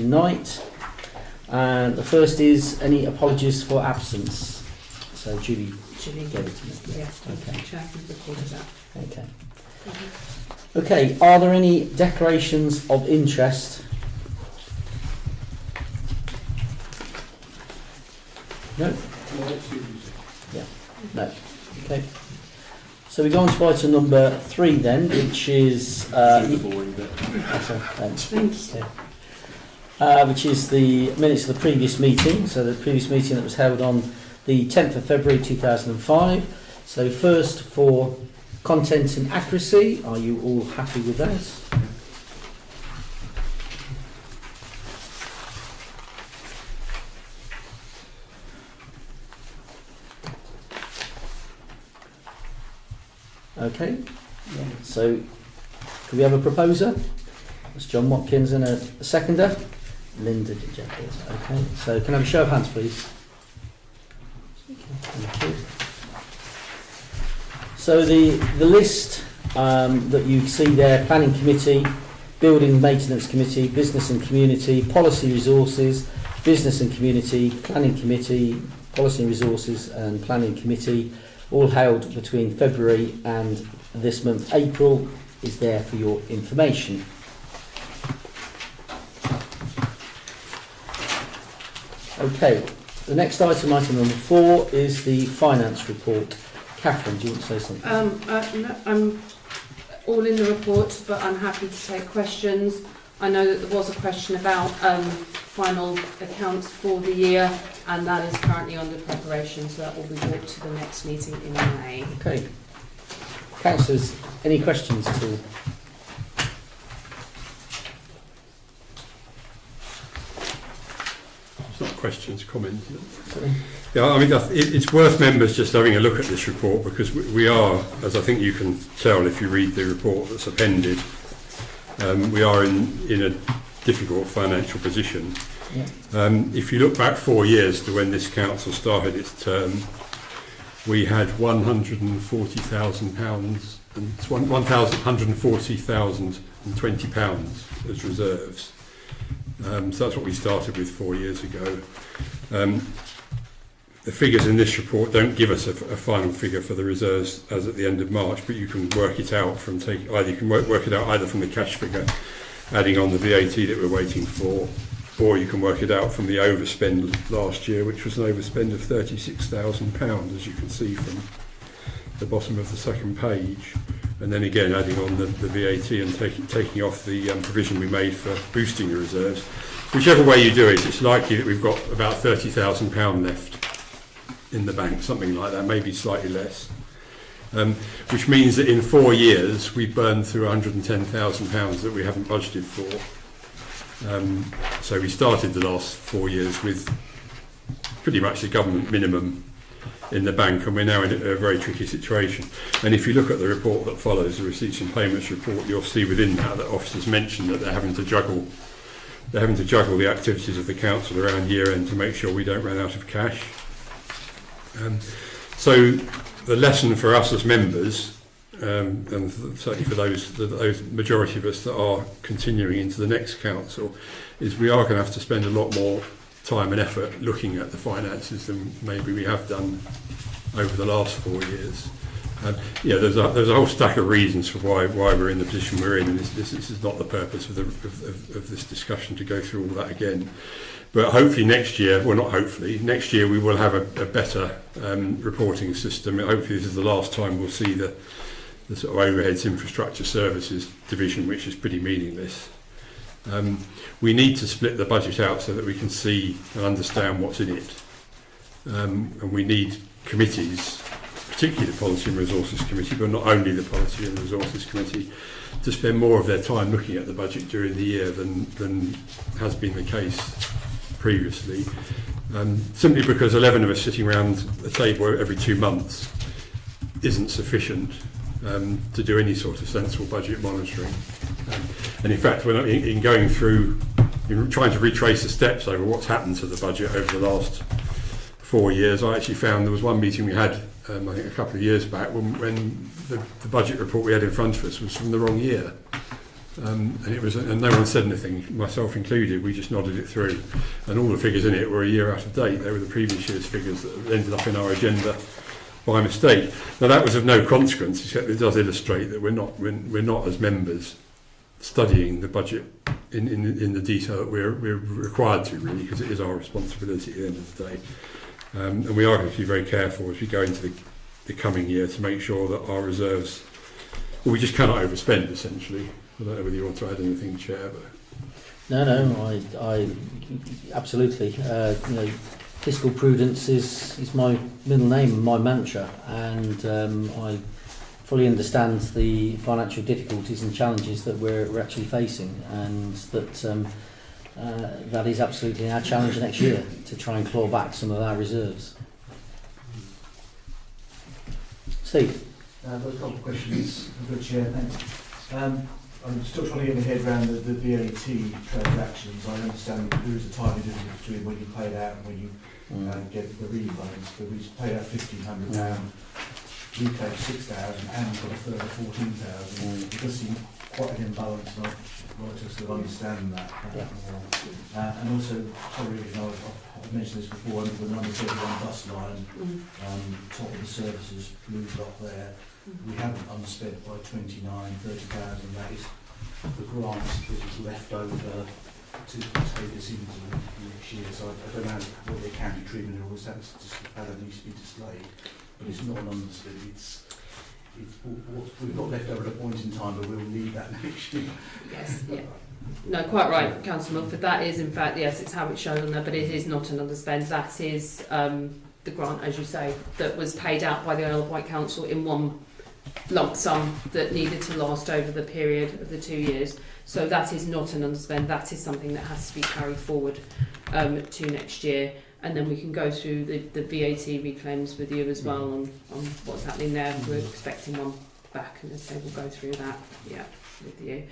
tonight. And the first is any apologies for absence. So Julie gave it to me. Yes, okay. Chair can record that. Okay. Okay, are there any declarations of interest? No? Yeah, no. Okay. So we go on to item number 3 then, which is which is the minutes of the previous meeting. So the previous meeting that was held on the 10th of February 2005. So first, for content and accuracy, are you all happy with that? Okay, so can we have a proposer? That's John Watkins and a seconder. Linda Jeffers. Okay, so can I have a show of hands, please? Thank you. So the list that you see there: Planning Committee, Building Maintenance Committee, Business and Community, Policy Resources, Business and Community, Planning Committee, Policy and Resources and Planning Committee, all held between February and this month, April, is there for your information. Okay, the next item, item number 4, is the finance report. Catherine, do you want to say something? No, I'm all in the report, but I'm happy to take questions. I know that there was a question about final accounts for the year, and that is currently under preparation, so that will be brought to the next meeting in May. Okay. Councillors, any questions at all? It's not questions, comments. Sorry. Yeah, I mean, it's worth members just having a look at this report, because we are, as I think you can tell if you read the report that's appended, we are in a difficult financial position. Yeah. If you look back 4 years to when this council started its term, we had £140,000 and £140,020 as reserves. So that's what we started with 4 years ago. The figures in this report don't give us a final figure for the reserves as at the end of March, but you can work it out from work it out either from the cash figure, adding on the VAT that we're waiting for, or you can work it out from the overspend last year, which was an overspend of £36,000, as you can see from the bottom of the second page. And then again, adding on the VAT and taking off the provision we made for boosting the reserves. Whichever way you do it, it's likely that we've got about £30,000 left in the bank, something like that, maybe slightly less. Which means that in 4 years, we've burned through £110,000 that we haven't budgeted for. So we started the last 4 years with pretty much the government minimum in the bank, and we're now in a very tricky situation. And if you look at the report that follows, the receipts and payments report, you'll see within that officers mention that they're having to juggle the activities of the council around year end to make sure we don't run out of cash. So the lesson for us as members, and certainly for those majority of us that are continuing into the next council, is we are going to have to spend a lot more time and effort looking at the finances than maybe we have done over the last 4 years. There's a whole stack of reasons for why we're in the position we're in, and this is not the purpose of this discussion to go through all that again. But hopefully next year, next year we will have a better reporting system. Hopefully this is the last time we'll see the sort of overheads infrastructure services division, which is pretty meaningless. We need to split the budget out so that we can see and understand what's in it. And we need committees, particularly the Policy and Resources Committee, but not only the Policy and Resources Committee, to spend more of their time looking at the budget during the year than has been the case previously. Simply because 11 of us sitting around a table every 2 months isn't sufficient to do any sort of sensible budget monitoring. And in fact, when in going through, trying to retrace the steps over what's happened to the budget over the last 4 years, I actually found there was one meeting we had, I think a couple of years back, when the budget report we had in front of us was from the wrong year. And no one said anything, myself included. We just nodded it through, and all the figures in it were a year out of date. They were the previous year's figures that ended up in our agenda by mistake. Now that was of no consequence, except it does illustrate that we're not as members studying the budget in the detail that we're required to, really, because it is our responsibility at the end of the day. And we are going to be very careful as we go into the coming year to make sure that our reserves, well, we just cannot overspend, essentially. I don't know whether you want to add anything, Chair. But No, I absolutely. Fiscal prudence is my middle name, my mantra, and I fully understand the financial difficulties and challenges that we're actually facing, and that is absolutely our challenge next year, to try and claw back some of our reserves. Steve? I've got a couple of questions. Good, Chair, thanks. I'm still trying to get my head around the VAT transactions. I understand there is a tiny difference between when you pay it out and when you get the refunds, but we paid out £1,500, you paid £6,000 and got a further £14,000. It does seem quite an imbalance, and I'd like to sort of understand that. And also, sorry, I've mentioned this before, under the number 31 bus line, top of the services, blue dot there, we haven't unspent by 30,000. That is the grant that is left over to take us into next year. So I don't know what the accounting treatment or that's just how that needs to be displayed. But it's not an underspent. It's what we've got left over at a point in time, but we'll need that next year. Yes, yeah. No, quite right, Councillor Milford. That is, in fact, yes, it's how it's shown on there, but it is not an underspend. That is the grant, as you say, that was paid out by the Isle of Wight Council in one lump sum that needed to last over the period of the 2 years. So that is not an underspend. That is something that has to be carried forward to next year. And then we can go through the VAT reclaims with you as well on what's happening there. We're expecting one back, and as I say, we'll go through that, yeah, with you.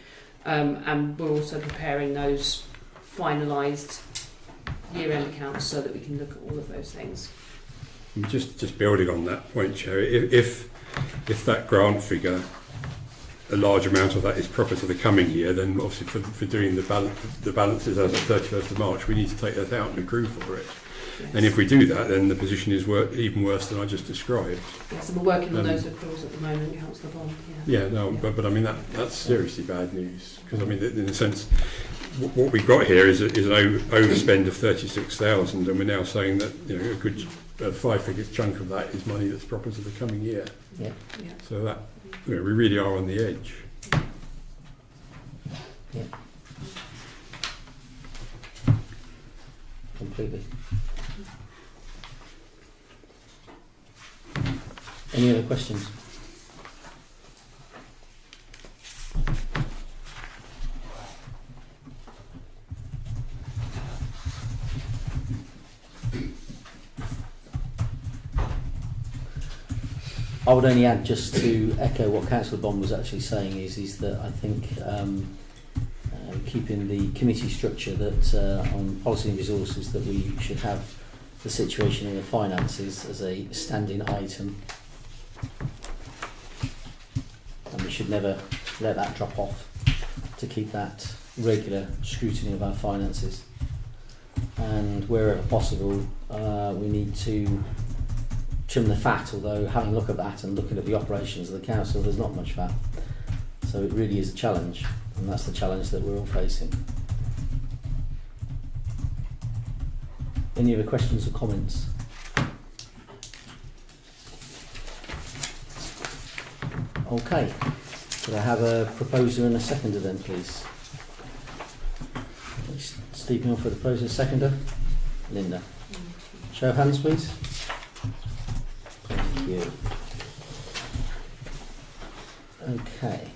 And we're also preparing those finalised year-end accounts so that we can look at all of those things. just building on that point, Chair, if that grant figure, a large amount of that is proper to the coming year, then obviously for doing the balances as of 31st of March, we need to take that out and accrue for it. Yes. And if we do that, then the position is even worse than I just described. Yes, and we're working on those accruals at the moment, Councillor Bond. But I mean that's seriously bad news, because I mean in a sense what we've got here is an overspend of 36,000, and we're now saying that a good five-figure chunk of that is money that's proper to the coming year. Yeah. So that we really are on the edge. Yeah. Completely. Any other questions? I would only add, just to echo what Councillor Bond was actually saying, is that I think keeping the committee structure that on policy and resources, that we should have the situation in the finances as a standing item, and we should never let that drop off, to keep that regular scrutiny of our finances. And wherever possible, we need to trim the fat, although having a look at that and looking at the operations of the council, there's not much fat. So it really is a challenge, and that's the challenge that we're all facing. Any other questions or comments? Okay, could I have a proposer and a seconder then, please? Stephen off for the proposer, seconder. Linda. Show of hands, please. Thank you. Okay.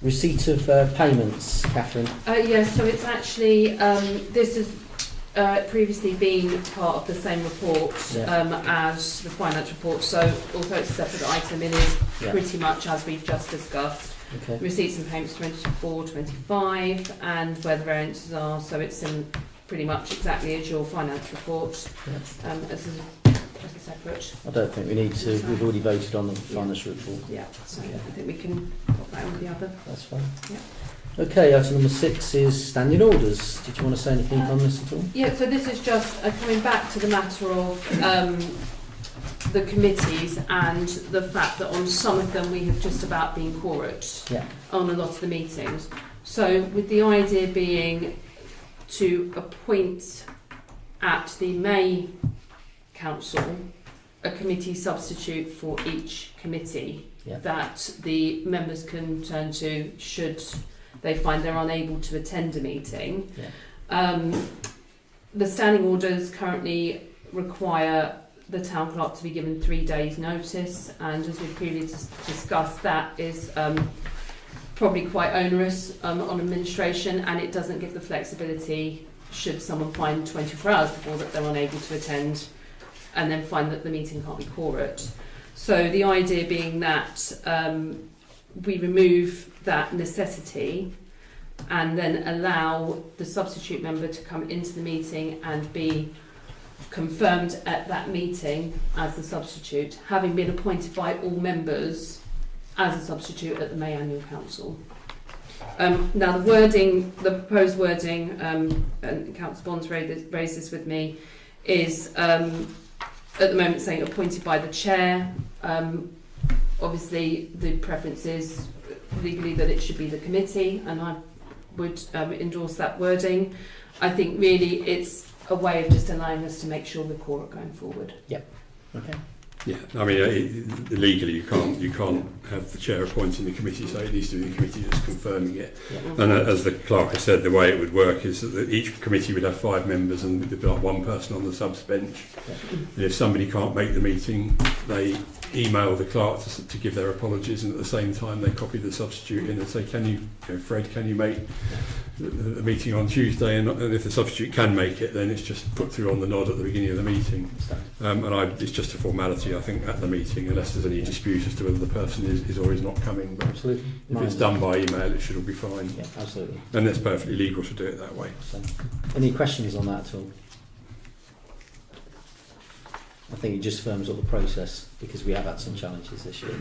Receipt of payments, Catherine. Yes, so it's actually, this has previously been part of the same report as the finance report, so although it's a separate item, it is pretty much as we've just discussed. Okay. Receipts and payments 24, 25, and where the variances are, so it's in pretty much exactly as your finance report, as a separate separate. I don't think we need to. We've already voted on the financial report. Yeah, so I think we can pop that in with the other. That's fine. Yeah. Okay, item number 6 is standing orders. Did you want to say anything on this at all? Yeah, so this is just coming back to the matter of the committees and the fact that on some of them we have just about been quorate on a lot of the meetings. So with the idea being to appoint at the May Council a committee substitute for each committee that the members can turn to should they find they're unable to attend a meeting. The standing orders currently require the town clerk to be given 3 days notice, and as we previously discussed, that is probably quite onerous on administration, and it doesn't give the flexibility should someone find 24 hours before that they're unable to attend and then find that the meeting can't be quorate. So the idea being that we remove that necessity and then allow the substitute member to come into the meeting and be confirmed at that meeting as the substitute, having been appointed by all members as a substitute at the May Annual Council. Now the proposed wording, and Councillor Bonds raised this with me, is at the moment saying appointed by the chair. Obviously the preference is legally that it should be the committee, and I would endorse that wording. I think really it's a way of just allowing us to make sure we're quorate going forward. Okay. Yeah, I mean, legally you can't have the chair appointing the committee, so it needs to be the committee that's confirming it. And as the clerk has said, the way it would work is that each committee would have 5 members and there'd be like one person on the subs bench. And if somebody can't make the meeting, they email the clerk to give their apologies, and at the same time they copy the substitute in and say, Fred, can you make the meeting on Tuesday? And if the substitute can make it, then it's just put through on the nod at the beginning of the meeting. It's just a formality, I think, at the meeting, unless there's any dispute as to whether the person is or is not coming. But absolutely. If it's done by email, it should all be fine. Yeah, absolutely. And it's perfectly legal to do it that way. So, any questions on that at all? I think it just firms up the process because we have had some challenges this year.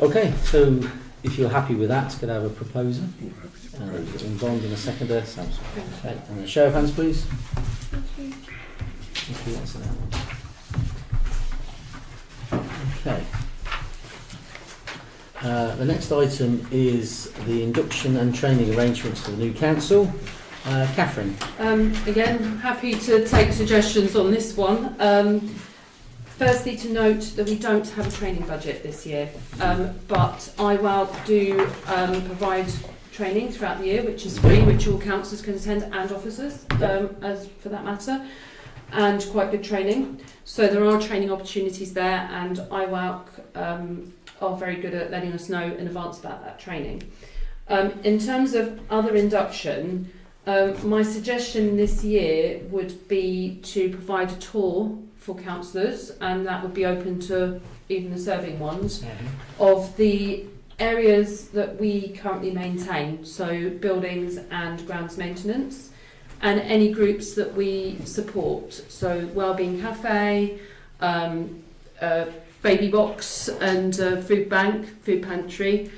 Okay, so if you're happy with that, could I have a proposer? In Bond and a seconder, Samson. Okay, and a show of hands, please. Thank you. That's that one. Okay. The next item is the induction and training arrangements for the new council. Catherine. Again, happy to take suggestions on this one. Firstly, to note that we don't have a training budget this year, but IWALC do provide training throughout the year, which is free, which all councillors can attend, and officers, as for that matter, and quite good training. So there are training opportunities there, and IWALC are very good at letting us know in advance about that training. In terms of other induction, my suggestion this year would be to provide a tour for councillors, and that would be open to even the serving ones, of the areas that we currently maintain, so buildings and grounds maintenance, and any groups that we support, so Wellbeing Cafe, Baby Box and Food Bank, Food Pantry,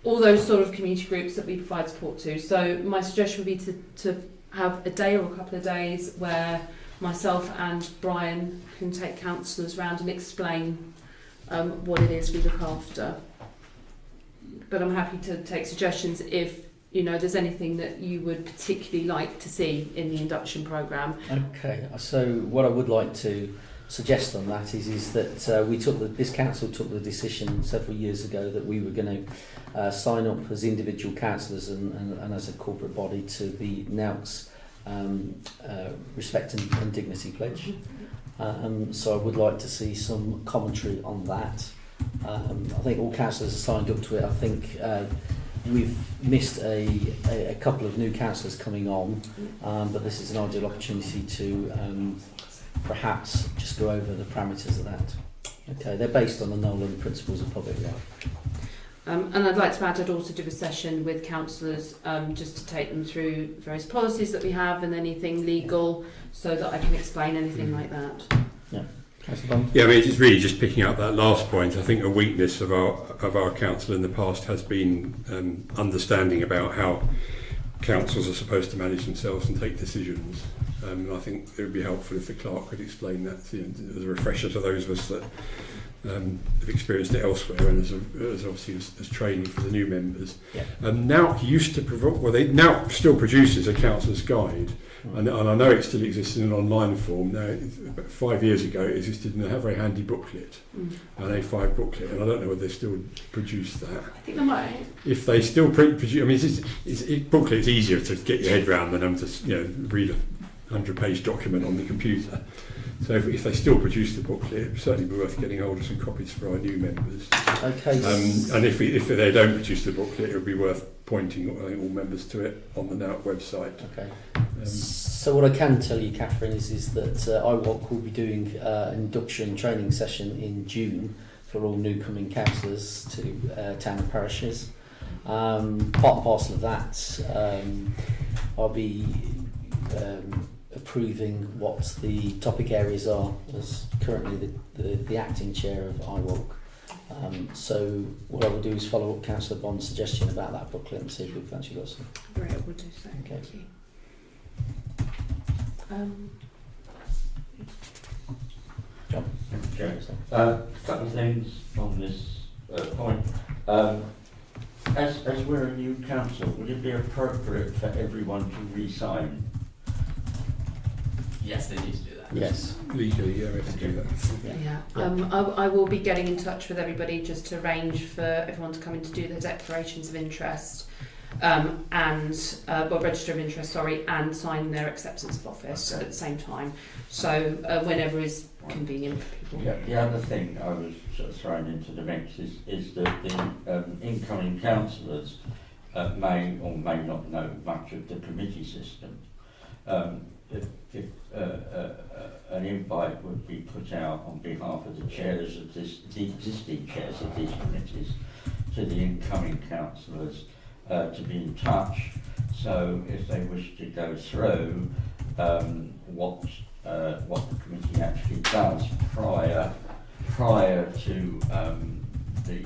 all those sort of community groups that we provide support to. So my suggestion would be to have a day or a couple of days where myself and Brian can take councillors round and explain what it is we look after. But I'm happy to take suggestions if there's anything that you would particularly like to see in the induction programme. Okay, so what I would like to suggest on that is that this council took the decision several years ago that we were going to sign up as individual councillors and as a corporate body to the NELC's Respect and Dignity Pledge. So I would like to see some commentary on that. I think all councillors are signed up to it. I think we've missed a couple of new councillors coming on, but this is an ideal opportunity to perhaps just go over the parameters of that. Okay, they're based on the Nolan Principles of Public Life. And I'd like to add, I'd also do a session with councillors just to take them through various policies that we have and anything legal, so that I can explain anything like that. Councillor Bond? Yeah, I mean, it's really just picking up that last point. I think a weakness of our council in the past has been understanding about how councils are supposed to manage themselves and take decisions. And I think it would be helpful if the clerk could explain that as a refresher to those of us that have experienced it elsewhere, and as obviously as training for the new members. Yeah. Now used to they now still produces a councillor's guide. And I know it still exists in an online form. Now, about 5 years ago, it existed in a very handy booklet, an A5 booklet, and I don't know whether they still produce that. I think they might. If they still produce, I mean, booklet is easier to get your head around than to read a 100-page document on the computer. So if they still produce the booklet, it would certainly be worth getting hold of some copies for our new members. Okay. And if they don't produce the booklet, it would be worth pointing all members to it on the NOUT website. Okay. So what I can tell you, Catherine, is that IWOC will be doing an induction training session in June for all new coming councillors to town and parishes. Part and parcel of that, I'll be approving what the topic areas are as currently the acting chair of IWOC. So what I will do is follow up Councillor Bond's suggestion about that booklet and see if we've actually got some. Great, I will do so. Okay. Thank you. John? Okay. Couple of things on this point. As we're a new council, would it be appropriate for everyone to re-sign? Yes, they need to do that. Yes. Legally, yeah, we have to do that. Yeah. I will be getting in touch with everybody just to arrange for everyone to come in to do their declarations of interest, register of interest, and sign their acceptance of office at the same time. So whenever is convenient for people. Yeah, the other thing I was sort of thrown into the mix is that the incoming councillors may or may not know much of the committee system. If an invite would be put out on behalf of the existing chairs of these committees to the incoming councillors to be in touch, so if they wish to go through what the committee actually does prior to the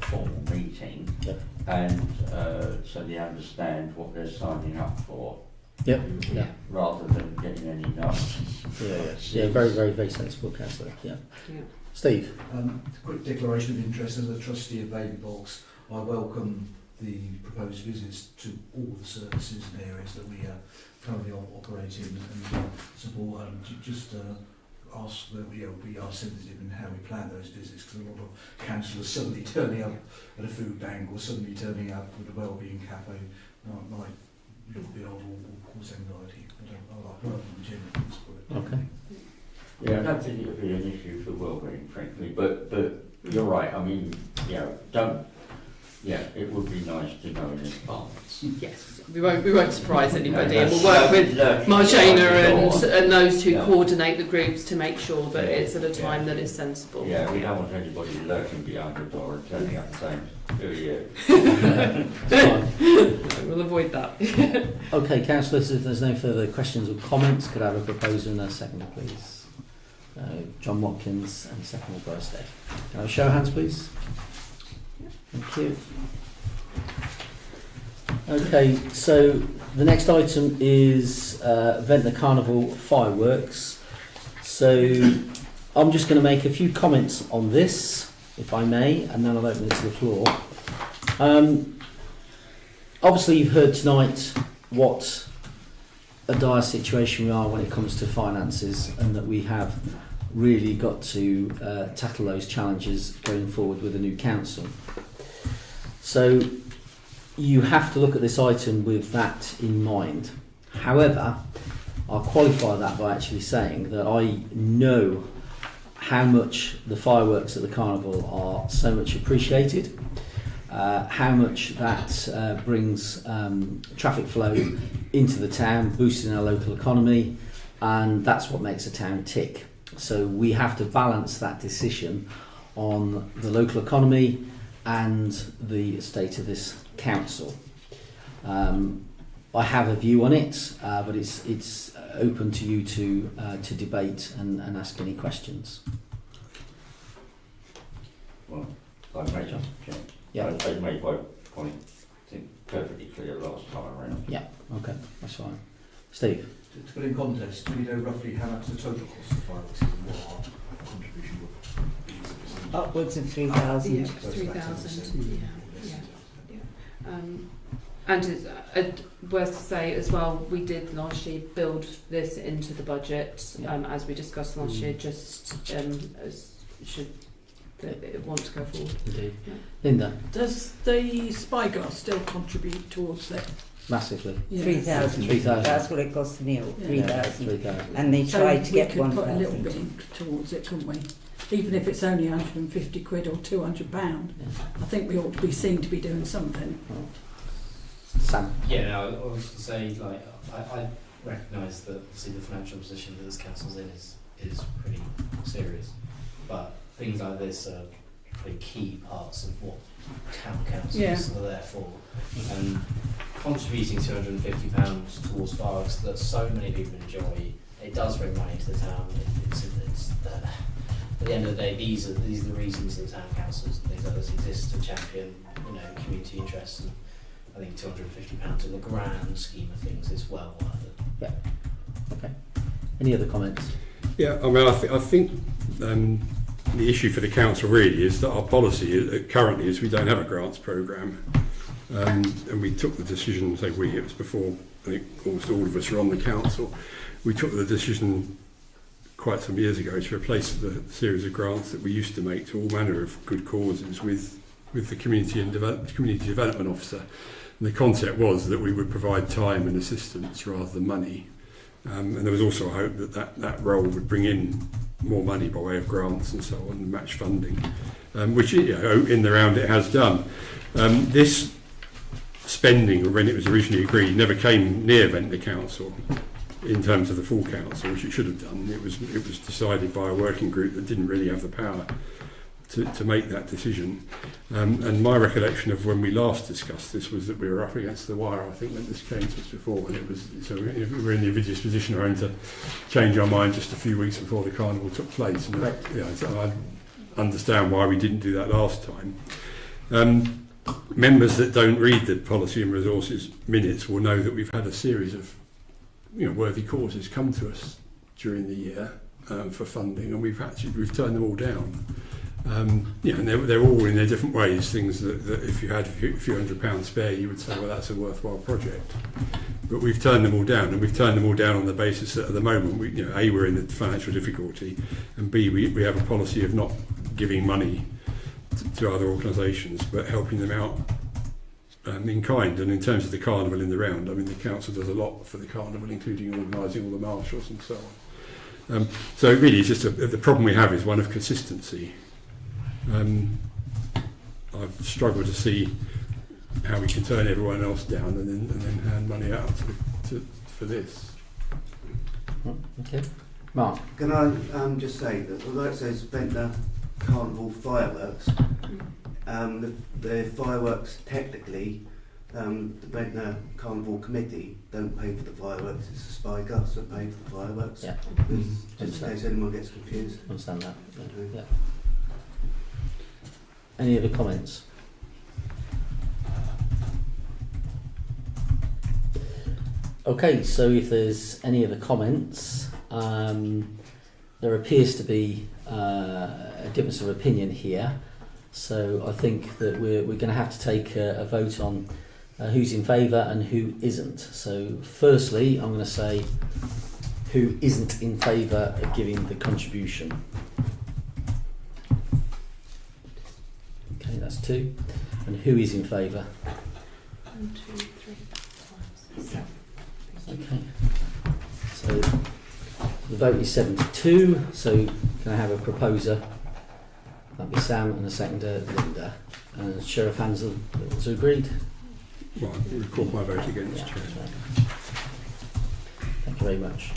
formal meeting, and so they understand what they're signing up for. Yep. Yeah. Rather than getting any nasty. Yeah, very, very, very sensible, Councillor. Yeah. Steve? Quick declaration of interest. As a trustee of Baby Box, I welcome the proposed visits to all the services and areas that we currently operate in and support. Just ask that we are sensitive in how we plan those visits, because a lot of councillors suddenly turning up at a food bank or suddenly turning up at a wellbeing cafe might look a bit odd or cause anxiety. I like welcome general principle. Okay. Yeah, I don't think it would be an issue for wellbeing, frankly, but you're right. I mean, it would be nice to know in advance. Yes, we won't surprise anybody, and we'll work with Marjana and those who coordinate the groups to make sure that it's at a time that is sensible. Yeah, we don't want anybody lurking behind the door and turning up saying, "Who are you?" We'll avoid that. Okay, councillors, if there's no further questions or comments, could I have a proposer and a seconder, please? John Watkins and seconded by Steph. Can I have a show of hands, please? Thank you. Okay, so the next item is Ventnor Carnival fireworks. So I'm just going to make a few comments on this, if I may, and then I'll open it to the floor. Obviously, you've heard tonight what a dire situation we are when it comes to finances, and that we have really got to tackle those challenges going forward with a new council. So you have to look at this item with that in mind. However, I'll qualify that by actually saying that I know how much the fireworks at the carnival are so much appreciated, how much that brings traffic flow into the town, boosting our local economy, and that's what makes a town tick. So we have to balance that decision on the local economy and the state of this council. I have a view on it, but it's open to you to debate and ask any questions. Well, I made a change. Yeah. I made my point, I think, perfectly clear last time around. Yeah. Okay, that's fine. Steve. To put in context, do we know roughly how much the total cost of the fireworks is and what our contribution would be? Upwards of 3,000. Yeah, 3,000. Yeah. And it's worth to say as well, we did last year build this into the budget, as we discussed last year, just as should it want to go forward. Indeed. Yeah. Linda. Does the Spyglass still contribute towards it? Massively. Yeah. 3,000. 3,000. That's what it cost Neil. Yeah. 3,000. 3,000. And they tried to get we could put a little 1,000. bit in towards it, couldn't we? Even if it's only 150 quid or £200, I think we ought to be seen to be doing something. Sam. Yeah, no, I was to say, like, I recognise that obviously the financial position that this council's in is pretty serious, but things like this are pretty key parts of what town councils are there for. And contributing £250 towards fireworks that so many people enjoy, it does bring money to the town. At the end of the day, these are the reasons that town councils and things like this exist, to champion, community interests. And I think £250 in the grand scheme of things is well worth it. Yeah. Okay. Any other comments? Yeah, I mean, I think the issue for the council really is that our policy currently is we don't have a grants programme, and we took the decision. Say we, it was before I think almost all of us were on the council. We took the decision quite some years ago to replace the series of grants that we used to make to all manner of good causes with the community development officer. And the concept was that we would provide time and assistance rather than money. And there was also a hope that role would bring in more money by way of grants and so on, and match funding, which in the round it has done. This spending, when it was originally agreed, never came near Ventnor Council in terms of the full council, which it should have done. It was decided by a working group that didn't really have the power to make that decision. And my recollection of when we last discussed this was that we were up against the wire, I think, when this came to us before, and it was, so we were in the invidious position of having to change our mind just a few weeks before the carnival took place. And so I understand why we didn't do that last time. Members that don't read the policy and resources minutes will know that we've had a series of worthy causes come to us during the year for funding, and we've turned them all down. And they're all in their different ways. Things that if you had a few £100 spare, you would say, well, that's a worthwhile project. But we've turned them all down, and we've turned them all down on the basis that at the moment, A, we're in a financial difficulty, and B, we have a policy of not giving money to other organisations, but helping them out in kind. And in terms of the carnival in the round, I mean, the council does a lot for the carnival, including organising all the marshals and so on. So really, it's just the problem we have is one of consistency. I've struggled to see how we can turn everyone else down and then hand money out for this. Okay. Mark. Can I just say that although it says Ventnor Carnival Fireworks, the fireworks technically, the Ventnor Carnival Committee don't pay for the fireworks, it's the Spyglass that pay for the fireworks. Yeah. Just in case anyone gets confused. Understand that. Yeah. Any other comments? Okay, so if there's any other comments, there appears to be a difference of opinion here. So I think that we're going to have to take a vote on who's in favour and who isn't. So firstly, I'm going to say who isn't in favour of giving the contribution. Okay, that's 2. And who is in favour? 1, 2, 3, 4, 5, 6, 7. Okay. So the vote is 7 to 2. So can I have a proposer? That'd be Sam, and a seconder, Linda. And Sheriff Hansel has agreed. Well, I record my vote against, Yeah, Chair. that's right. Thank you very much.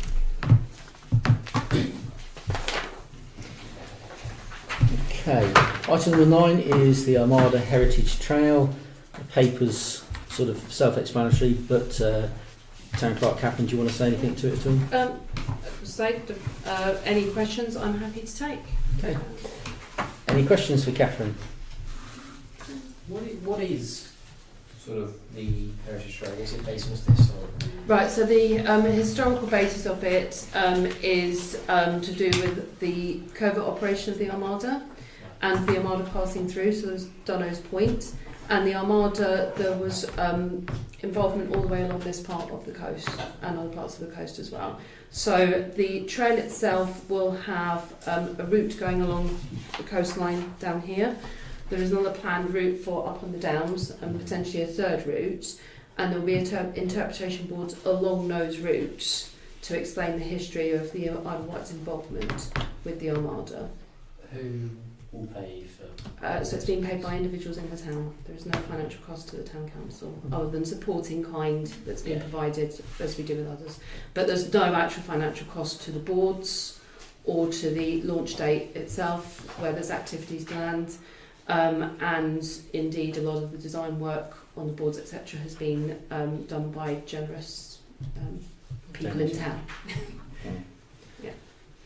Okay, item number 9 is the Armada Heritage Trail. The paper's sort of self-explanatory, but Town Clerk Catherine, do you want to say anything to it at all? Any questions I'm happy to take. Okay. Any questions for Catherine? What is sort of the Heritage Trail? What's it based on? What's the historical? Right, so the historical basis of it is to do with the covert operation of the Armada and the Armada passing through, so there's Dunno's Point. And the Armada, there was involvement all the way along this part of the coast and other parts of the coast as well. So the trail itself will have a route going along the coastline down here. There is another planned route for up on the downs and potentially a third route. And there will be interpretation boards along those routes to explain the history of the Isle of Wight's involvement with the Armada. Who will pay for? So it's being paid by individuals in the town. There is no financial cost to the town council other than supporting kind that's been provided as we do with others. But there's no actual financial cost to the boards or to the launch date itself where there's activities planned. And indeed a lot of the design work on the boards etc. has been done by generous people in town.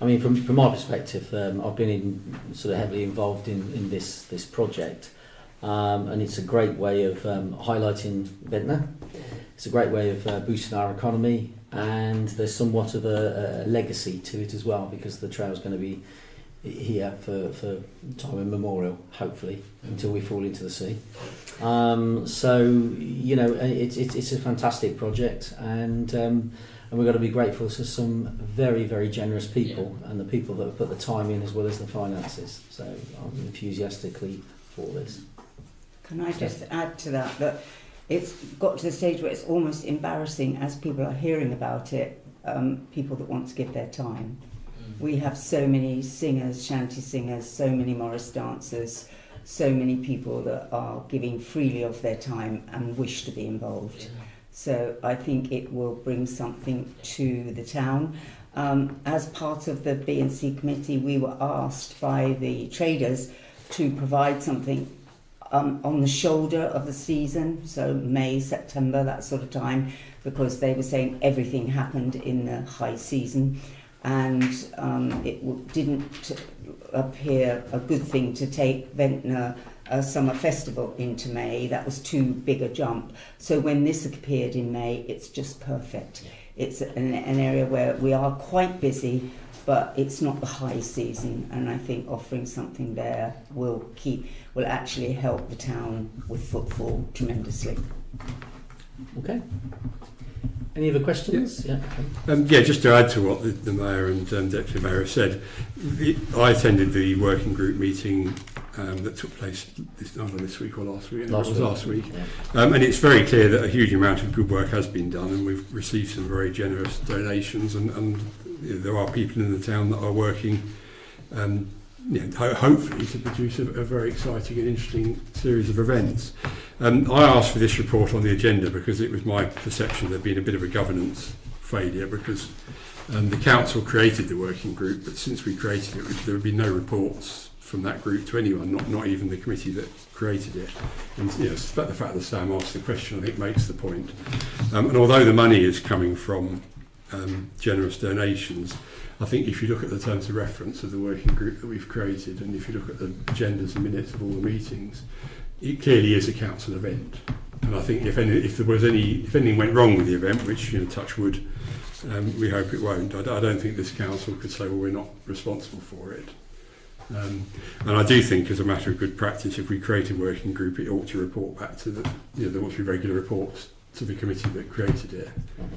I mean, from my perspective, I've been sort of heavily involved in this project, and it's a great way of highlighting Ventnor. It's a great way of boosting our economy, and there's somewhat of a legacy to it as well, because the trail's going to be here for time immemorial, hopefully, until we fall into the sea. So, you know, it's a fantastic project, and we've got to be grateful to some very, very generous people and the people that have put the time in as well as the finances. So I'm enthusiastically for this. Can I just add to that it's got to the stage where it's almost embarrassing as people are hearing about it, people that want to give their time. We have so many singers, shanty singers, so many Morris dancers, so many people that are giving freely of their time and wish to be involved. Yeah. So I think it will bring something to the town. As part of the B&C committee, we were asked by the traders to provide something on the shoulder of the season, so May, September, that sort of time, because they were saying everything happened in the high season. And it didn't appear a good thing to take Ventnor Summer Festival into May. That was too big a jump. So when this appeared in May, it's just perfect. It's an area where we are quite busy, but it's not the high season, and I think offering something there will actually help the town with footfall tremendously. Okay. Any other questions? Yeah, just to add to what the Mayor and Deputy Mayor have said, I attended the working group meeting that took place this week or last week. Last week. Yeah. And it's very clear that a huge amount of good work has been done, and we've received some very generous donations, and there are people in the town that are working hopefully to produce a very exciting and interesting series of events. I asked for this report on the agenda because it was my perception there'd been a bit of a governance failure, because the council created the working group, but since we created it, there would be no reports from that group to anyone, not even the committee that created it. And the fact that Sam asked the question, I think, makes the point. And although the money is coming from generous donations, I think if you look at the terms of reference of the working group that we've created, and if you look at the agendas and minutes of all the meetings, it clearly is a council event. And I think if anything went wrong with the event, which, touch wood, we hope it won't, I don't think this council could say, well, we're not responsible for it. And I do think, as a matter of good practice, if we create a working group, it ought to report back to there ought to be regular reports to the committee that created it.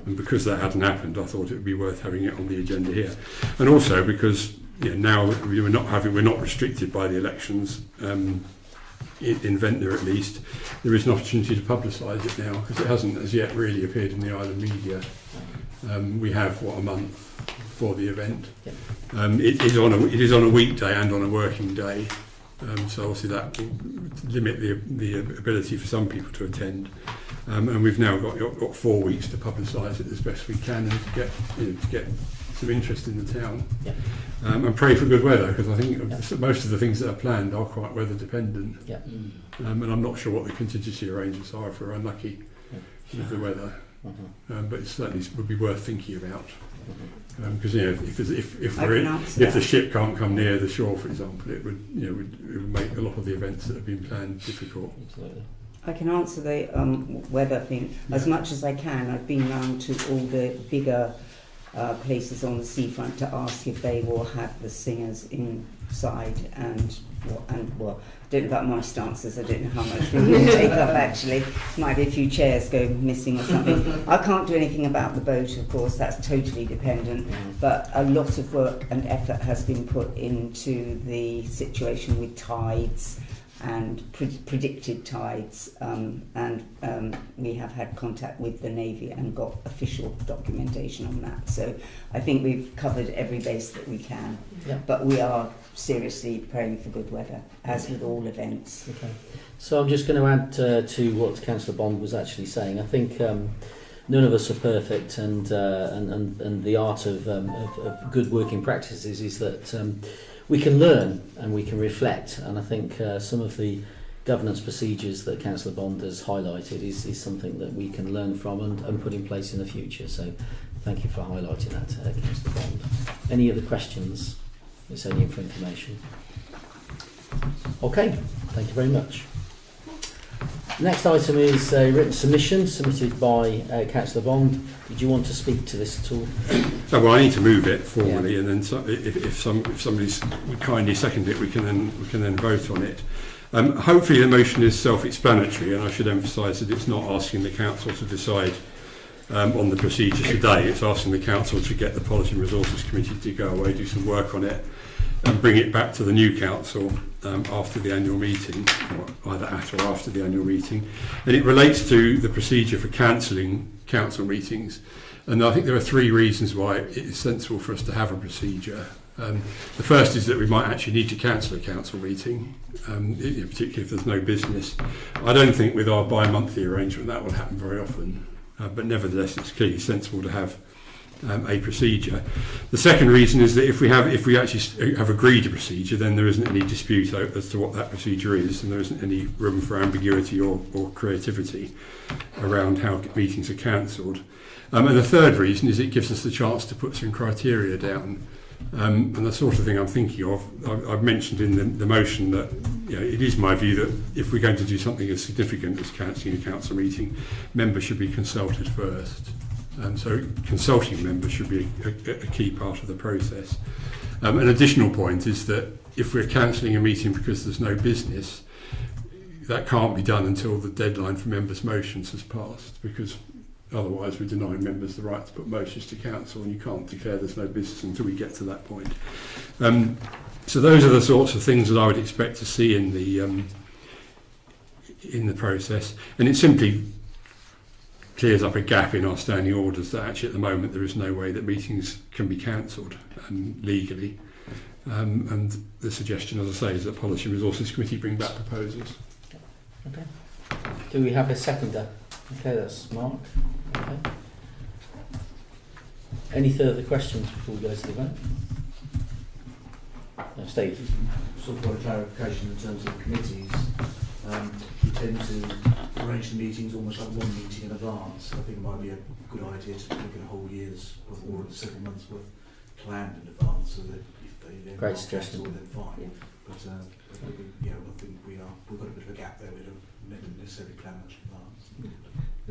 And because that hadn't happened, I thought it would be worth having it on the agenda here. And also because now we're not restricted by the elections. In Ventnor at least, there is an opportunity to publicise it now, because it hasn't as yet really appeared in the island media. We have a month for the event. It is on a weekday and on a working day, so obviously that will limit the ability for some people to attend. And we've now got 4 weeks to publicise it as best we can, and to get some interest in the town. Yeah. And pray for good weather, because I think Yeah. most of the things that are planned are quite weather dependent. Yeah. And I'm not sure what the contingency arrangements are if we're unlucky with the weather. But it certainly would be worth thinking about. Because if the ship can't come near the shore, for example, it would make a lot of the events that have been planned difficult. Absolutely. I can answer the weather thing as much as I can. I've been round to all the bigger places on the seafront to ask if they will have the singers inside and well, I don't know about my stances. I don't know how much we will take up actually. Might be a few chairs go missing or something. I can't do anything about the boat, of course. That's totally dependent. But a lot of work and effort has been put into the situation with tides and predicted tides, and we have had contact with the Navy and got official documentation on that. So I think we've covered every base that we can. Yeah. But we are seriously praying for good weather, as with all events. Okay. So I'm just going to add to what Councillor Bond was actually saying. I think none of us are perfect, and the art of good working practices is that we can learn and we can reflect, and I think some of the governance procedures that Councillor Bond has highlighted is something that we can learn from and put in place in the future. So thank you for highlighting that, Councillor Bond. Any other questions? It's only for information. Okay, thank you very much. Next item is a written submission submitted by Councillor Bond. Did you want to speak to this at all? Oh, well, I need to move it formally, and then if somebody would kindly second it, we can then vote on it. Hopefully, the motion is self-explanatory, and I should emphasise that it's not asking the council to decide on the procedure today. It's asking the council to get the Policy and Resources Committee to go away, do some work on it, and bring it back to the new council after the annual meeting, or either at or after the annual meeting. And it relates to the procedure for cancelling council meetings. And I think there are three reasons why it is sensible for us to have a procedure. The first is that we might actually need to cancel a council meeting, particularly if there's no business. I don't think with our bi-monthly arrangement that will happen very often, but nevertheless it's clearly sensible to have a procedure. The second reason is that if we actually have agreed a procedure, then there isn't any dispute as to what that procedure is, and there isn't any room for ambiguity or creativity around how meetings are cancelled. And the third reason is it gives us the chance to put some criteria down. And the sort of thing I'm thinking of, I've mentioned in the motion that it is my view that if we're going to do something as significant as cancelling a council meeting, members should be consulted first. So consulting members should be a key part of the process. An additional point is that if we're cancelling a meeting because there's no business, that can't be done until the deadline for members' motions has passed, because otherwise we're denying members the right to put motions to council, and you can't declare there's no business until we get to that point. So those are the sorts of things that I would expect to see in the process, and it simply clears up a gap in our standing orders that actually at the moment there is no way that meetings can be cancelled legally. And the suggestion, as I say, is that Policy and Resources Committee bring back proposals. Okay. Do we have a seconder? Okay, that's Mark. Okay. Any further questions before we go to the vote? No, Steve. Sort of got a clarification in terms of the committees. We tend to arrange the meetings almost like one meeting in advance. I think it might be a good idea to look at a whole year's or several months worth planned in advance, so that if they then Great suggestion. cancel, then fine. Yeah. But I think we've got a bit of a gap there. We don't necessarily plan much in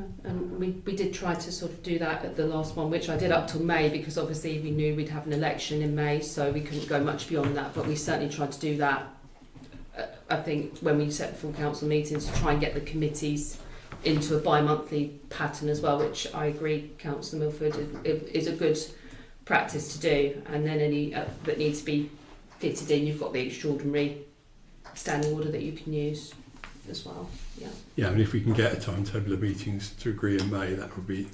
advance. And we did try to sort of do that at the last one, which I did up till May, because obviously we knew we'd have an election in May, so we couldn't go much beyond that. But we certainly tried to do that. I think when we set full council meetings, to try and get the committees into a bi-monthly pattern as well, which I agree, Councillor Milford, is a good practice to do. And then any that needs to be fitted in, you've got the extraordinary standing order that you can use as well. Yeah. Yeah, and if we can get a timetable of meetings to agree in May, that would be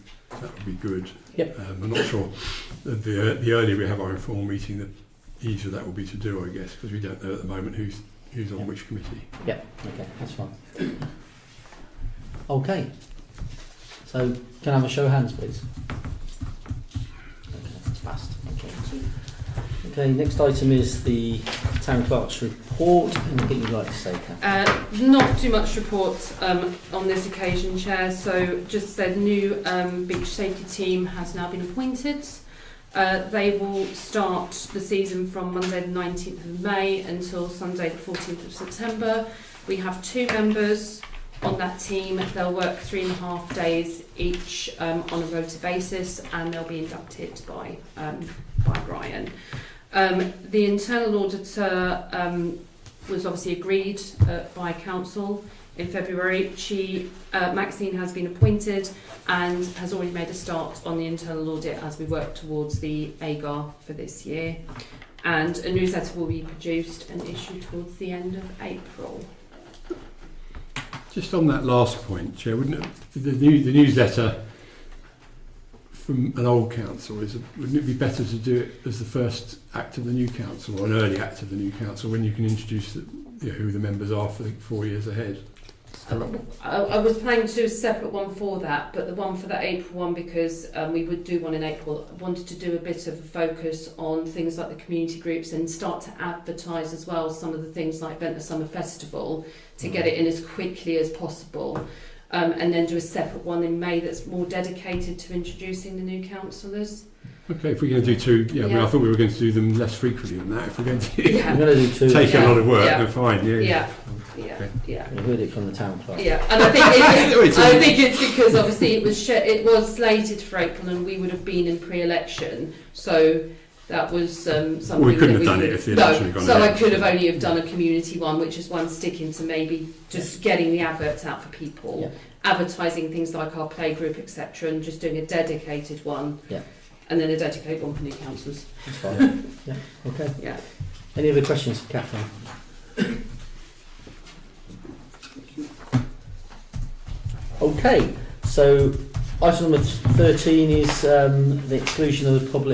good. Yep. I'm not sure that the earlier we have our informal meeting, the easier that will be to do, I guess, because we don't know at the moment who's on which committee. Yeah, okay, that's fine. Okay. So, can I have a show of hands, please? Okay, that's passed. Okay. Okay, next item is the Town Clerk's report. Anything you'd like to say, Kath? Not too much report on this occasion, Chair. So just said new beach safety team has now been appointed. They will start the season from Monday the 19th of May until Sunday the 14th of September. We have 2 members on that team. They'll work 3.5 days each on a rota basis, and they'll be inducted by Brian. The internal auditor was obviously agreed by council in February. Maxine has been appointed and has already made a start on the internal audit as we work towards the AGAR for this year. And a newsletter will be produced and issued towards the end of April. Just on that last point, Chair, wouldn't it, the newsletter from an old council, wouldn't it be better to do it as the first act of the new council, or an early act of the new council, when you can introduce who the members are for the 4 years ahead? I was planning to do a separate one for that, but the one for the April one, because we would do one in April, I wanted to do a bit of a focus on things like the community groups and start to advertise as well some of the things like Ventnor Summer Festival to get it in as quickly as possible. And then do a separate one in May that's more dedicated to introducing the new councillors. Okay, if we're going to do 2, I mean, I thought we were going to do them less frequently than that. If we're going to I'm going to do 2. take a lot of work, then fine. Yeah. You heard it from the Town Clerk. Yeah, and I think it's because obviously it was slated for April, and we would have been in pre-election, so that was something. Well, we couldn't have done it if the election had gone so ahead. I could have only have done a community one, which is one sticking to maybe just getting the adverts out for people, advertising things like our play group, etc., and just doing a dedicated one. Yeah. And then a dedicated one for new councillors. That's fine. Yeah. Okay. Yeah. Any other questions for Catherine? Okay, so item number 13 is the exclusion of the public